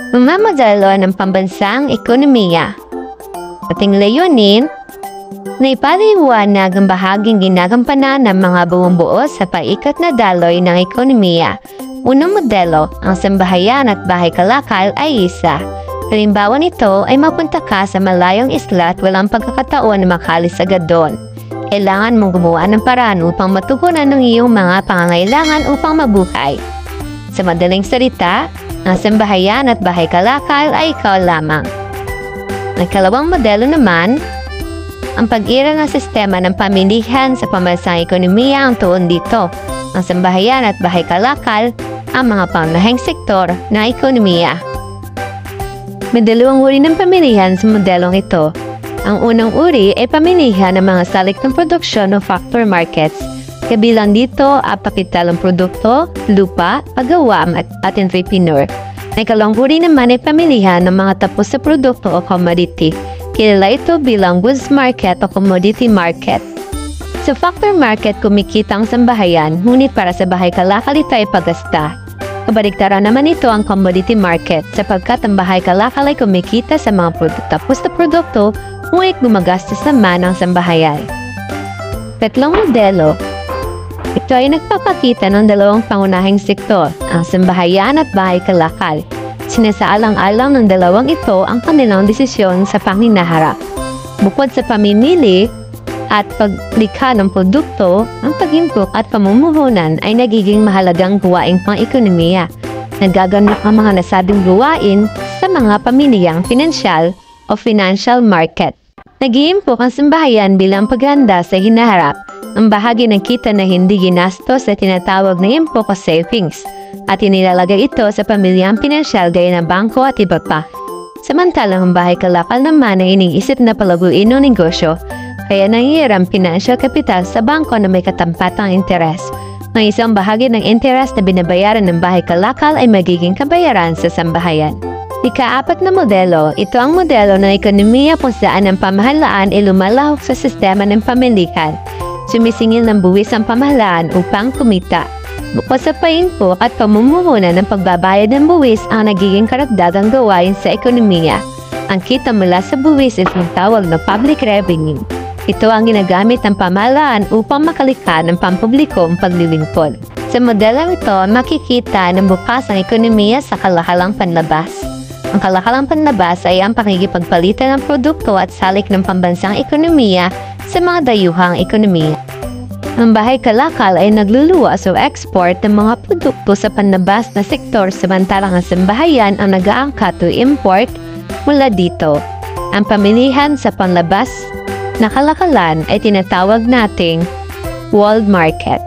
Mamamadalo ng pambansang ekonomiya. Ating layunin na ipaliwanag ang bahaging ginagampanan ng mga bumubuo sa paikat na daloy ng ekonomiya. Unang modelo, ang sambahayan at bahay kalakal ay isa. Halimbawa nito ay mapunta ka sa malayong isla at walang pagkakataon na makalis agad doon. Kailangan mong gumawa ng paraan upang matugunan ng iyong mga pangangailangan upang mabuhay. Sa madaling salita, ang sambahayan at bahay kalakal ay ikaw lamang. Ang ikalawang modelo naman, ang pag-iral ng sistema ng pamilihan sa pambansang ekonomiya ang tuon dito. Ang sambahayan at bahay kalakal ang mga pangunahing sektor ng ekonomiya. May dalawang uri ng pamilihan sa modelong ito. Ang unang uri ay pamilihan ng mga salik ng produksyon o factory markets. Kabilang dito ang kapitalong produkto, lupa, paggawa at entrepreneur. Ang ikalawang uri naman ay pamilihan ng mga tapos sa produkto o commodity. Kilala ito bilang goods market o commodity market. Sa factory market, kumikita ang sambahayan, ngunit para sa bahay kalakal ito ay paggasta. Kabaligtaran naman ito ang commodity market sapagkat ang bahay kalakal ay kumikita sa mga tapos na produkto, ngunit gumagastos naman ang sambahayan. Tatlong modelo. Ito ay nagpapakita ng dalawang pangunahing sektor, ang sambahayan at bahay kalakal. Sinasaalang-alang ng dalawang ito ang kanilang desisyon sa panghinaharap. Bukod sa pamimili at paglikha ng produkto, ang pag-impok at pamumuhunan ay nagiging mahalagang gawaing pang-ekonomiya. Nagaganap ang mga nasabing gawain sa mga pamilyang pinansyal o financial market. Nag-iimpok ang sambahayan bilang paghanda sa hinaharap. Ang bahagi ng kita na hindi ginastos na tinatawag na impok o savings at inilalagay ito sa pamilyang pinansyal gaya ng bangko at iba pa. Samantalang ang bahay kalakal naman ay iniisip na palaguin ng negosyo, kaya nangyayari financial capital sa bangko na may katampatang interes. Ang isang bahagi ng interes na binabayaran ng bahay kalakal ay magiging kabayaran sa sambahayan. Ika-apat na modelo, ito ang modelo ng ekonomiya kung saan ang pamahalaan ay lumalahok sa sistema ng pamilihan. Sumisingil ng buwis ang pamahalaan upang kumita. Bukod sa paimpok at pamumuhunan ng pagbabayad ng buwis ang nagiging karagdagang gawain sa ekonomiya. Ang kita mula sa buwis ay tawag na public revenue. Ito ang ginagamit ng pamahalaan upang makalikha ng pampublikong paglilingkod. Sa modelong ito, makikita ng bukas ang ekonomiya sa kalakalang panlabas. Ang kalakalang panlabas ay ang pakikipagpalitan ng produkto at salik ng pambansang ekonomiya sa mga dayuhang ekonomiya. Ang bahay kalakal ay nagluluwas o export ng mga produkto sa panlabas na sektor samantalang ang sambahayan ang nag-aangkat o import mula dito. Ang pamilihan sa panlabas na kalakalan ay tinatawag nating world market.